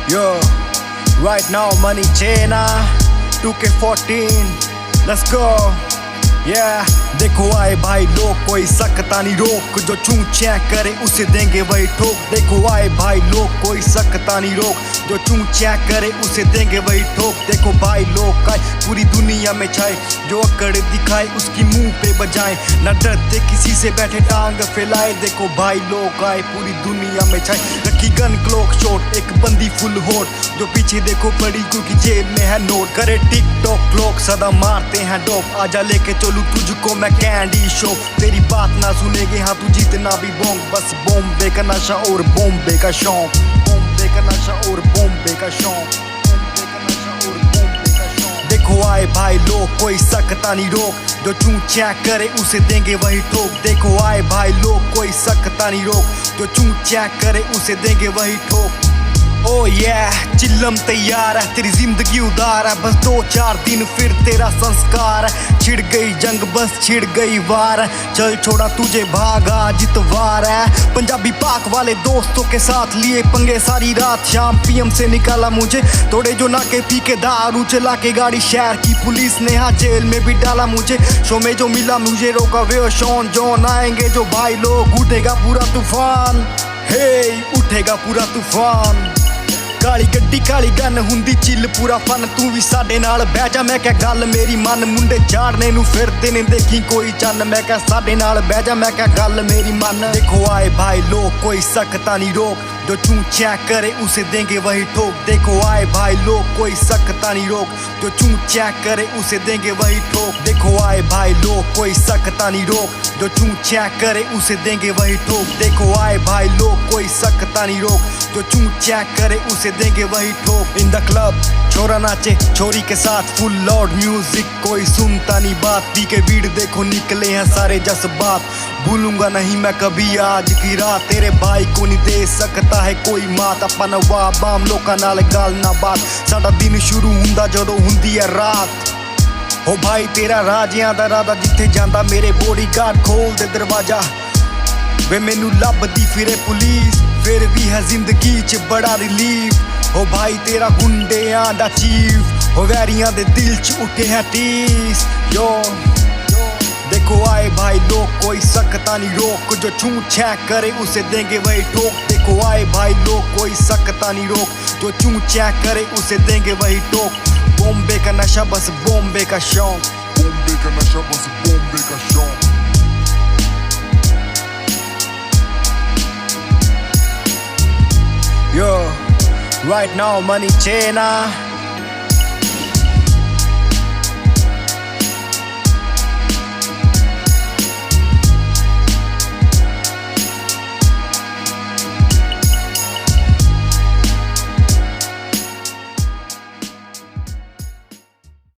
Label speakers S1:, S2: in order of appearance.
S1: Yo, right now money Chena 2K14, let's go. Yeah, देखो आए भाई लोग कोई सकता नहीं रोक, जो चूं चैं करे उसे देंगे वही ठोक। देखो आए भाई लोग कोई सकता नहीं रोक, जो चूं चैं करे उसे देंगे वही ठोक। देखो भाई लोग आए पूरी दुनिया में छाए, जो अकड़ दिखाए उसकी मुंह पे बजाए, न डरते किसी से बैठे टांग फैलाए। देखो भाई लोग आए पूरी दुनिया में छाए, रखी गन क्लॉक शॉट एक बंदी फुल होट, जो पीछे देखो पड़ी क्योंकि जेब में है नोट। करे टिक टॉक लोग सदा मारते हैं डोप, आजा लेके चलूं तुझको मैं कैंडी शो। तेरी बात ना सुनेंगे हाँ तू जितना भी बोंग, बस बॉम्बे का नशा और बॉम्बे का शौक, बॉम्बे का नशा और बॉम्बे का शौक, बॉम्बे का नशा और बॉम्बे का शौक। देखो आए भाई लोग कोई सकता नहीं रोक, जो चूं चैं करे उसे देंगे वही ठोक। देखो आए भाई लोग कोई सकता नहीं रोक, जो चूं चैं करे उसे देंगे वही ठोक। ओ yeah, चिल्लम तैयार है तेरी जिंदगी उदार है, बस 2-4 दिन फिर तेरा संस्कार है। छिड़ गई जंग बस छिड़ गई वार है, चल छोड़ा तुझे भागा जितवार है। पंजाबी पाक वाले दोस्तों के साथ लिए पंगे सारी रात, शाम पीएम से निकाला मुझे तोड़े जो नाके पी के दारू चला के गाड़ी। शहर की पुलिस ने हाँ जेल में भी डाला मुझे, शो में जो मिला मुझे रोका वे शॉन जॉन। आएंगे जो भाई लोग उठेगा पूरा तूफान, हे उठेगा पूरा तूफान। काली गड्डी काली गन हुंदी चिल पूरा फन, तू भी साडे नाल बह जा मैं क्या गल मेरी मन। मुंडे झाड़ने नू फिरदे ने देखी कोई चन्न, मैं क्या साडे नाल बह जा मैं क्या गल मेरी मन। देखो आए भाई लोग कोई सकता नहीं रोक, जो चूं चैं करे उसे देंगे वही ठोक। देखो आए भाई लोग कोई सकता नहीं रोक, जो चूं चैं करे उसे देंगे वही ठोक। देखो आए भाई लोग कोई सकता नहीं रोक, जो चूं चैं करे उसे देंगे वही ठोक। देखो आए भाई लोग कोई सकता नहीं रोक, जो चूं चैं करे उसे देंगे वही ठोक। इन द क्लब छोरा नाचे छोरी के साथ फुल लाउड म्यूजिक, कोई सुनता नहीं बात, पी के भीड़ देखो निकले हैं सारे जज्बात। भूलूंगा नहीं मैं कभी आज की रात, तेरे भाई को नहीं दे सकता है कोई मात। अपन वाह बाम लोकां नाल गल ना बात, साडा दिन शुरू हुंदा जदों हुंदी है रात। हो भाई तेरा राजियां दा राधा जिथे जांदा, मेरे बॉडीगार्ड खोल दे दरवाजा। वे मैनू लभदी फिरे पुलिस, फिर भी है जिंदगी च बड़ा रिलीफ। हो भाई तेरा गुंडियां दा चीफ, हो वैरियां दे दिल च उठे है टीस। यो देखो आए भाई लोग कोई सकता नहीं रोक, जो चूं चैं करे उसे देंगे वही ठोक। देखो आए भाई लोग कोई सकता नहीं रोक, जो चूं चैं करे उसे देंगे वही ठोक। बॉम्बे का नशा बस बॉम्बे का शौक,
S2: बॉम्बे का नशा बस बॉम्बे का शौक।
S1: Yo, right now money Chena